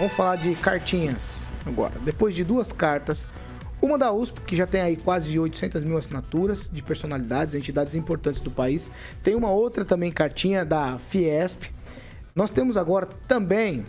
Vamos falar de cartinhas agora. Depois de duas cartas, uma da USP, que já tem aí quase 800 mil assinaturas de personalidades, entidades importantes do país. Tem uma outra também cartinha da Fiesp. Nós temos agora também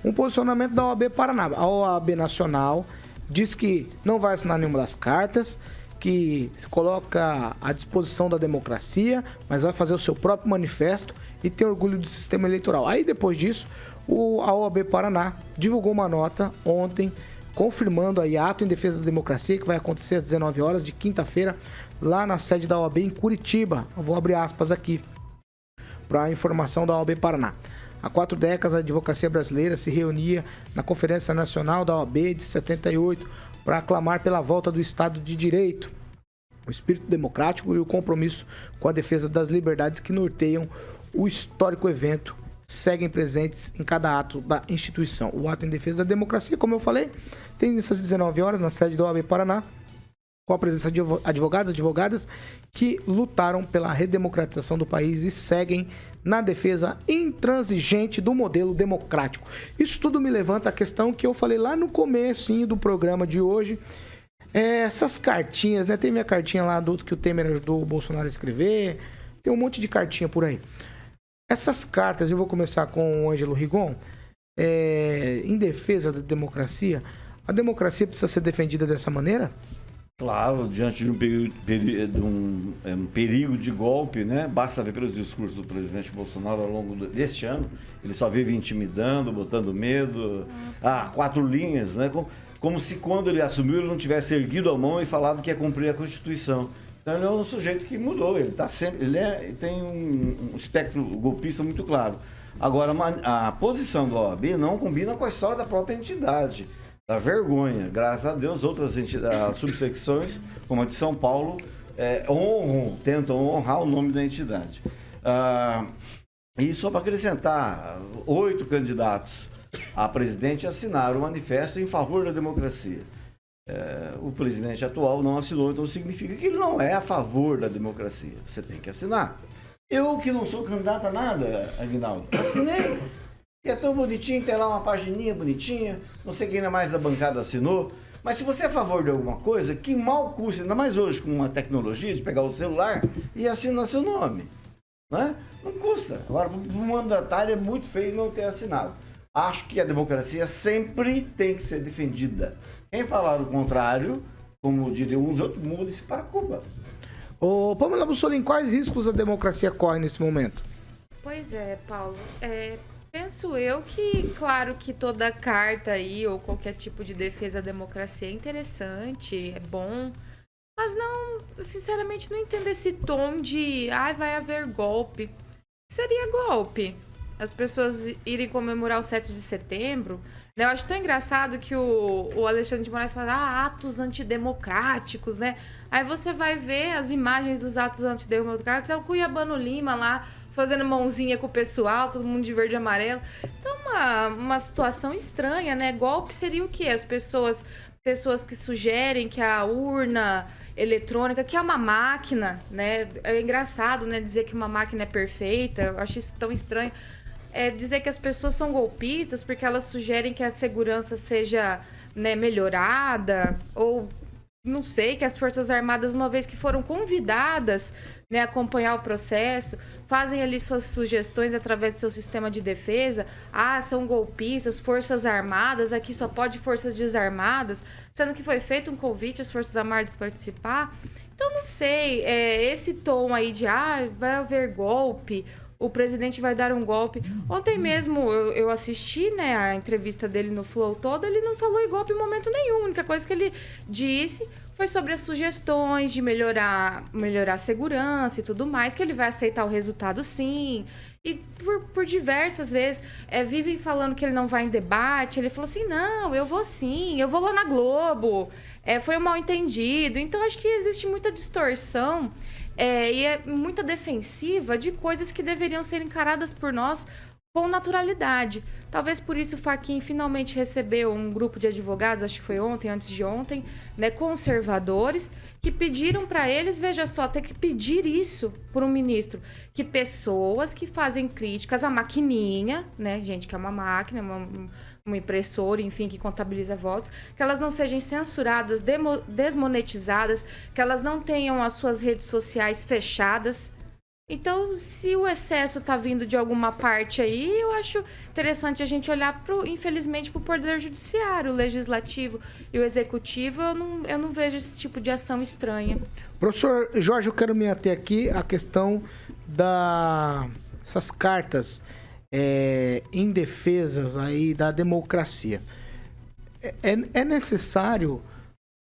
um posicionamento da OAB Paraná. A OAB Nacional diz que não vai assinar nenhuma das cartas, que coloca à disposição da democracia, mas vai fazer o seu próprio manifesto e tem orgulho do sistema eleitoral. Aí depois disso, a OAB Paraná divulgou uma nota ontem, confirmando aí ato em defesa da democracia, que vai acontecer às 19 horas de quinta-feira, lá na sede da OAB em Curitiba. Eu vou abrir aspas aqui para a informação da OAB Paraná. Há 4 décadas, a advocacia brasileira se reunia na Conferência Nacional da OAB de 78 para aclamar pela volta do Estado de Direito, o espírito democrático e o compromisso com a defesa das liberdades que norteiam o histórico evento seguem presentes em cada ato da instituição. O ato em defesa da democracia, como eu falei, tem início às 19 horas na sede da OAB Paraná, com a presença de advogados e advogadas que lutaram pela redemocratização do país e seguem na defesa intransigente do modelo democrático. Isso tudo me levanta a questão que eu falei lá no comecinho do programa de hoje. Essas cartinhas, né? Tem minha cartinha lá do que o Temer ajudou o Bolsonaro a escrever. Tem um monte de cartinha por aí. Essas cartas, eu vou começar com o Ângelo Rigon, em defesa da democracia. A democracia precisa ser defendida dessa maneira? Claro, diante de um perigo de golpe, né? Basta ver pelos discursos do presidente Bolsonaro ao longo deste ano. Ele só vive intimidando, botando medo. 4 linhas, né? Como se quando ele assumiu ele não tivesse erguido a mão e falado que ia cumprir a Constituição. Então ele é um sujeito que mudou, ele tá sempre, ele tem um espectro golpista muito claro. Agora, a posição da OAB não combina com a história da própria entidade. Dá vergonha. Graças a Deus, outras subsecções, como a de São Paulo, tentam honrar o nome da entidade. E só para acrescentar, 8 candidatos a presidente assinaram o manifesto em favor da democracia. O presidente atual não assinou, então significa que ele não é a favor da democracia. Você tem que assinar. Eu, que não sou candidato a nada, Aguinaldo, assinei. E é tão bonitinho, tem lá uma pagininha bonitinha, não sei quem ainda mais da bancada assinou. Mas se você é a favor de alguma coisa, que mal custa, ainda mais hoje com uma tecnologia de pegar o celular e assinar seu nome. Né? Não custa. Agora, para um mandatário é muito feio não ter assinado. Acho que a democracia sempre tem que ser defendida. Quem falar o contrário, como diriam uns outros, mude-se para Cuba. Ô, Pamela Bussolini, quais riscos a democracia corre nesse momento? Pois é, Paulo. Penso eu que, claro que toda carta aí, ou qualquer tipo de defesa da democracia é interessante, é bom, mas não, sinceramente, não entendo esse tom de, vai haver golpe. Seria golpe. As pessoas irem comemorar o 7 de setembro, né? Eu acho tão engraçado que o Alexandre de Moraes fala, atos antidemocráticos, né? Aí você vai ver as imagens dos atos antidemocráticos, é o Cuiabano Lima lá, fazendo mãozinha com o pessoal, todo mundo de verde e amarelo. Então, uma situação estranha, né? Golpe seria o quê? As pessoas que sugerem que a urna eletrônica, que é uma máquina, né? É engraçado, né? Dizer que uma máquina é perfeita, eu acho isso tão estranho. Dizer que as pessoas são golpistas porque elas sugerem que a segurança seja, né, melhorada, ou não sei, que as Forças Armadas, uma vez que foram convidadas, né, a acompanhar o processo, fazem ali suas sugestões através do seu sistema de defesa. São golpistas, Forças Armadas, aqui só pode Forças Desarmadas, sendo que foi feito um convite às Forças Armadas participar. Então, não sei, esse tom aí de, vai haver golpe, o presidente vai dar um golpe. Ontem mesmo eu assisti, né, a entrevista dele no Flow toda, ele não falou em golpe em momento nenhum. A única coisa que ele disse foi sobre as sugestões de melhorar a segurança e tudo mais, que ele vai aceitar o resultado sim. E por diversas vezes vivem falando que ele não vai em debate. Ele falou assim, não, eu vou sim, eu vou lá na Globo. Foi um mal entendido. Então acho que existe muita distorção e é muita defensiva de coisas que deveriam ser encaradas por nós com naturalidade. Talvez por isso o Fachin finalmente recebeu um grupo de advogados, acho que foi ontem, antes de ontem, né, conservadores, que pediram para eles, veja só, ter que pedir isso por um ministro, que pessoas que fazem críticas à maquininha, né, gente, que é uma máquina, uma impressora, enfim, que contabiliza votos, que elas não sejam censuradas, desmonetizadas, que elas não tenham as suas redes sociais fechadas. Então, se o excesso está vindo de alguma parte aí, eu acho interessante a gente olhar, infelizmente, para o Poder Judiciário, o Legislativo e o Executivo. Eu não vejo esse tipo de ação estranha. Professor Jorge, eu quero me ater aqui à questão dessas cartas indefesas aí da democracia. É necessário,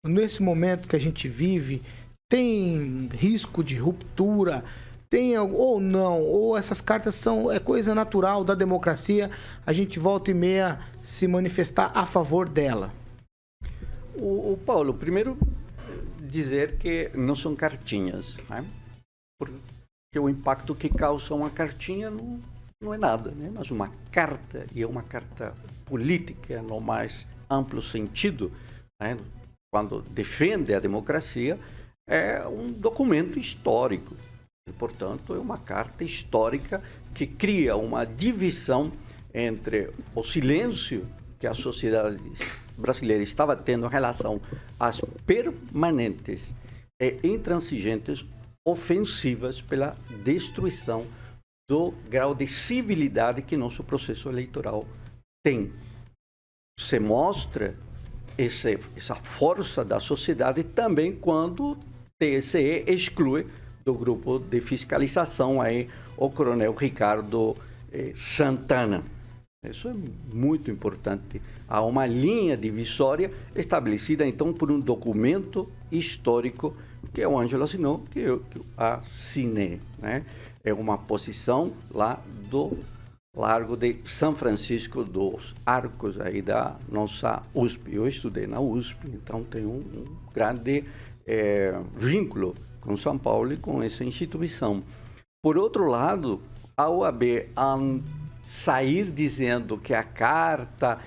nesse momento que a gente vive, tem risco de ruptura, tem ou não, ou essas cartas é coisa natural da democracia, a gente volta e meia se manifestar a favor dela? O Paulo, primeiro dizer que não são cartinhas, né? Porque o impacto que causa uma cartinha não é nada, né? Mas uma carta, e é uma carta política no mais amplo sentido, né? Quando defende a democracia, é um documento histórico. E, portanto, é uma carta histórica que cria uma divisão entre o silêncio que a sociedade brasileira estava tendo em relação às permanentes e intransigentes ofensivas pela destruição do grau de civilidade que nosso processo eleitoral tem. Se mostra essa força da sociedade também quando o TSE exclui do grupo de fiscalização aí o coronel Ricardo Santana. Isso é muito importante. Há uma linha divisória estabelecida, então, por um documento histórico que o Ângelo assinou, que eu assinei, né? É uma posição lá do Largo de São Francisco dos Arcos, aí da nossa USP. Eu estudei na USP, então tenho um grande vínculo com São Paulo e com essa instituição. Por outro lado, a OAB, sair dizendo que a carta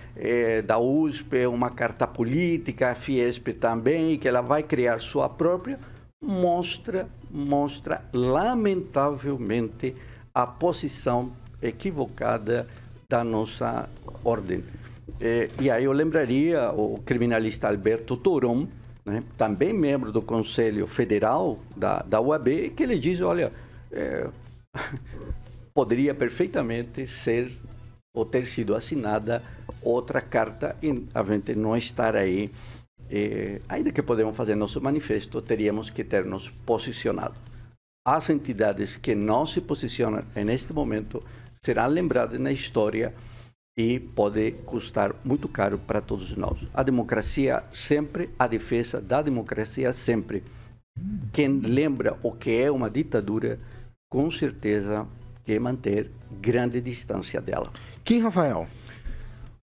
da USP é uma carta política, a Fiesp também, que ela vai criar sua própria, mostra lamentavelmente a posição equivocada da nossa ordem. E aí eu lembraria o criminalista Alberto Toron, né, também membro do Conselho Federal da UAB, que ele diz, olha, poderia perfeitamente ser ou ter sido assinada outra carta e a gente não estar aí. Ainda que podemos fazer nosso manifesto, teríamos que ter nos posicionado. As entidades que não se posicionam neste momento serão lembradas na história e pode custar muito caro para todos nós. A democracia sempre, a defesa da democracia sempre. Quem lembra o que é uma ditadura, com certeza quer manter grande distância dela. Quem, Rafael?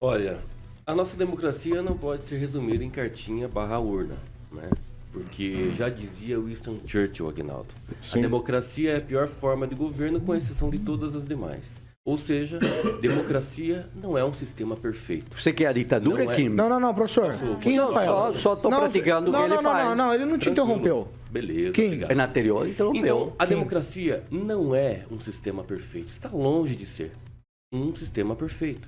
Olha, a nossa democracia não pode ser resumida em cartinha / urna, né? Porque já dizia Winston Churchill, Aguinaldo, a democracia é a pior forma de governo, com exceção de todas as demais. Ou seja, democracia não é um sistema perfeito. Você quer a ditadura, não é... Kim? Não, professor. Kim, Rafael? Só estou praticando o que ele faz. Não, ele não te interrompeu. Beleza, Kim? obrigado. É na anterior, interrompeu. Então, a democracia não é um sistema perfeito. Está longe de ser um sistema perfeito.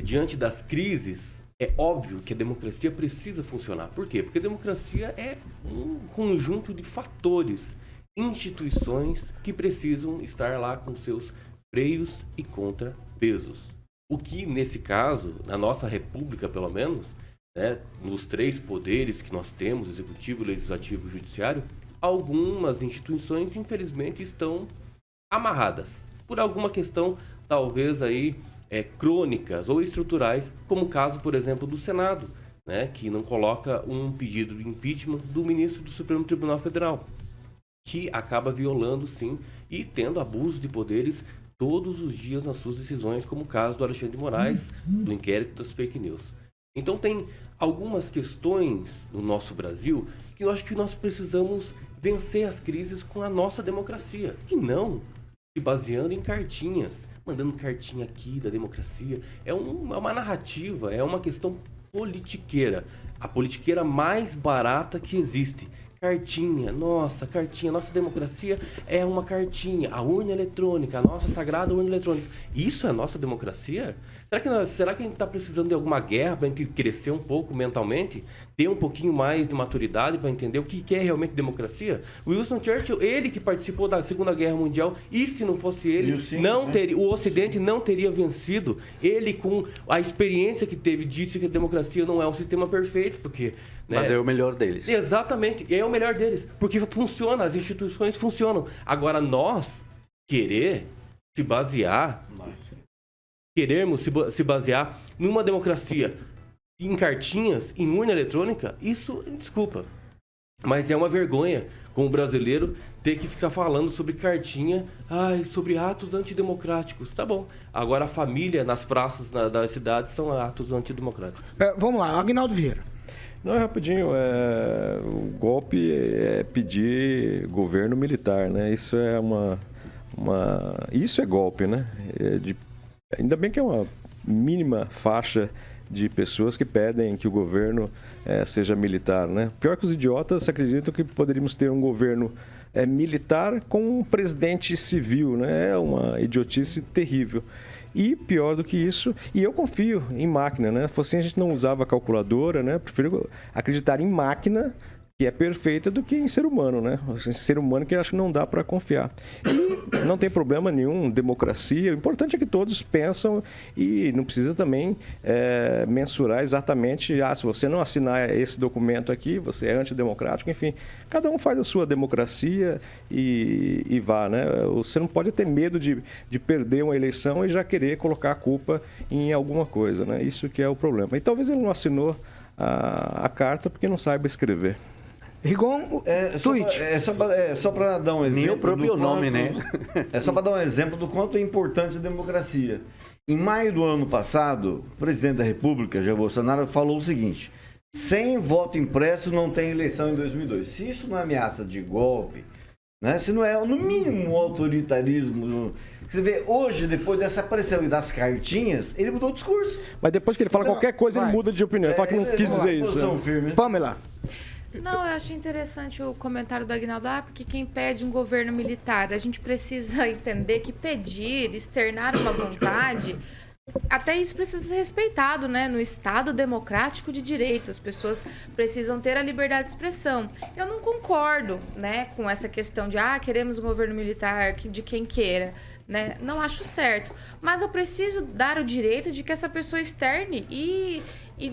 Diante das crises, é óbvio que a democracia precisa funcionar. Por quê? Porque a democracia é um conjunto de fatores, instituições que precisam estar lá com seus freios e contrapesos. O que, nesse caso, na nossa república, pelo menos, né, nos 3 poderes que nós temos, executivo, legislativo e judiciário, algumas instituições, infelizmente, estão amarradas por alguma questão, talvez aí, crônicas ou estruturais, como o caso, por exemplo, do Senado, né, que não coloca um pedido de impeachment do ministro do Supremo Tribunal Federal, que acaba violando, sim, e tendo abuso de poderes todos os dias nas suas decisões, como o caso do Alexandre de Moraes, do inquérito das fake news. Então tem algumas questões no nosso Brasil que eu acho que nós precisamos vencer as crises com a nossa democracia, e não se baseando em cartinhas, mandando cartinha aqui da democracia. É uma narrativa, é uma questão politiqueira. A politiqueira mais barata que existe. Cartinha, nossa democracia é uma cartinha, a urna eletrônica, a nossa sagrada urna eletrônica. Isso é nossa democracia? Será que a gente está precisando de alguma guerra para a gente crescer um pouco mentalmente? Ter um pouquinho mais de maturidade para entender o que é realmente democracia? Winston Churchill, ele que participou da Segunda Guerra Mundial, e se não fosse ele, o Ocidente não teria vencido. Ele, com a experiência que teve, disse que a democracia não é um sistema perfeito, porque... Mas é o melhor deles. Exatamente, é o melhor deles. Porque funciona, as instituições funcionam. Agora, nós queremos se basear numa democracia em cartinhas, em urna eletrônica, isso, desculpa. Mas é uma vergonha, como brasileiro, ter que ficar falando sobre cartinha, sobre atos antidemocráticos. Tá bom. Agora, a família nas praças das cidades são atos antidemocráticos. Vamos lá, Aguinaldo Vieira. Não, é rapidinho. O golpe é pedir governo militar, né? Isso é isso é golpe, né? Ainda bem que é uma mínima faixa de pessoas que pedem que o governo seja militar, né? Pior que os idiotas acreditam que poderíamos ter um governo militar com um presidente civil, né? É uma idiotice terrível. E pior do que isso, e eu confio em máquina, né? Se fosse a gente não usava calculadora, né? Prefiro acreditar em máquina, que é perfeita, do que em ser humano, né? Em ser humano que eu acho que não dá para confiar. E não tem problema nenhum, democracia. O importante é que todos pensam e não precisa também mensurar exatamente, se você não assinar esse documento aqui, você é antidemocrático, enfim. Cada um faz a sua democracia e vá, né? Você não pode ter medo de perder uma eleição e já querer colocar a culpa em alguma coisa, né? Isso que é o problema. E talvez ele não assinou a carta porque não saiba escrever. Rigon, tweet. Só para dar um exemplo. Nem o próprio nome, né? É só para dar um exemplo do quanto é importante a democracia. Em maio do ano passado, o presidente da República, Jair Bolsonaro, falou o seguinte: sem voto impresso não tem eleição em 2002. Se isso não é ameaça de golpe, né? Se não é, no mínimo, um autoritarismo. Você vê, hoje, depois dessa aparição e das cartinhas, ele mudou o discurso. Mas depois que ele fala qualquer coisa, ele muda de opinião. Ele fala que não quis dizer isso. Firme. Pamela. Não, eu acho interessante o comentário do Aguinaldo, porque quem pede um governo militar, a gente precisa entender que pedir, externar uma vontade, até isso precisa ser respeitado, né? No Estado democrático de direito, as pessoas precisam ter a liberdade de expressão. Eu não concordo, né, com essa questão de, queremos um governo militar, de quem queira, né? Não acho certo. Mas eu preciso dar o direito de que essa pessoa externe e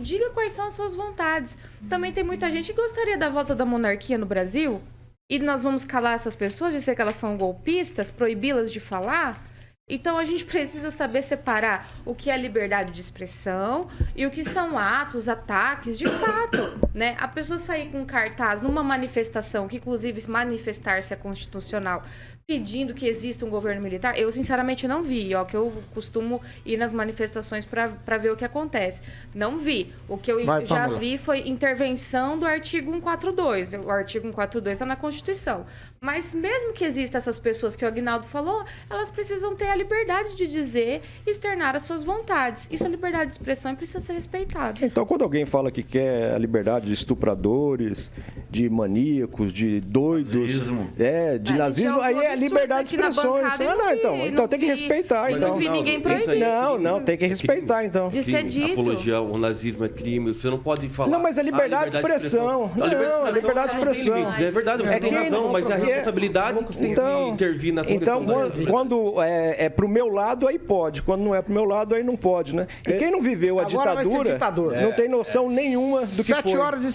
diga quais são as suas vontades. Também tem muita gente que gostaria da volta da monarquia no Brasil, e nós vamos calar essas pessoas, dizer que elas são golpistas, proibi-las de falar. Então, a gente precisa saber separar o que é liberdade de expressão e o que são atos, ataques, de fato, né? A pessoa sair com um cartaz numa manifestação, que inclusive manifestar-se é constitucional, pedindo que exista um governo militar, eu sinceramente não vi, que eu costumo ir nas manifestações para ver o que acontece. Não vi. O que eu já vi foi intervenção do artigo 142. O artigo 142 está na Constituição. Mas mesmo que existam essas pessoas que o Aguinaldo falou, elas precisam ter a liberdade de dizer, externar as suas vontades. Isso é liberdade de expressão e precisa ser respeitado. Então, quando alguém fala que quer a liberdade de estupradores, de maníacos, de doidos, de nazismo, aí é liberdade de expressões. Então tem que respeitar. Então. Não vi ninguém proibir. Não, tem que respeitar, então. De ser dito. Apologia ao nazismo é crime, você não pode falar... Não, mas é liberdade de expressão. Não, é liberdade de expressão. É verdade, você tem razão, mas é a responsabilidade que tem que intervir nessa questão. Então, quando é pro meu lado, aí pode. Quando não é pro meu lado, aí não pode, né? E quem não viveu a ditadura não tem noção nenhuma do que foi. 7h50.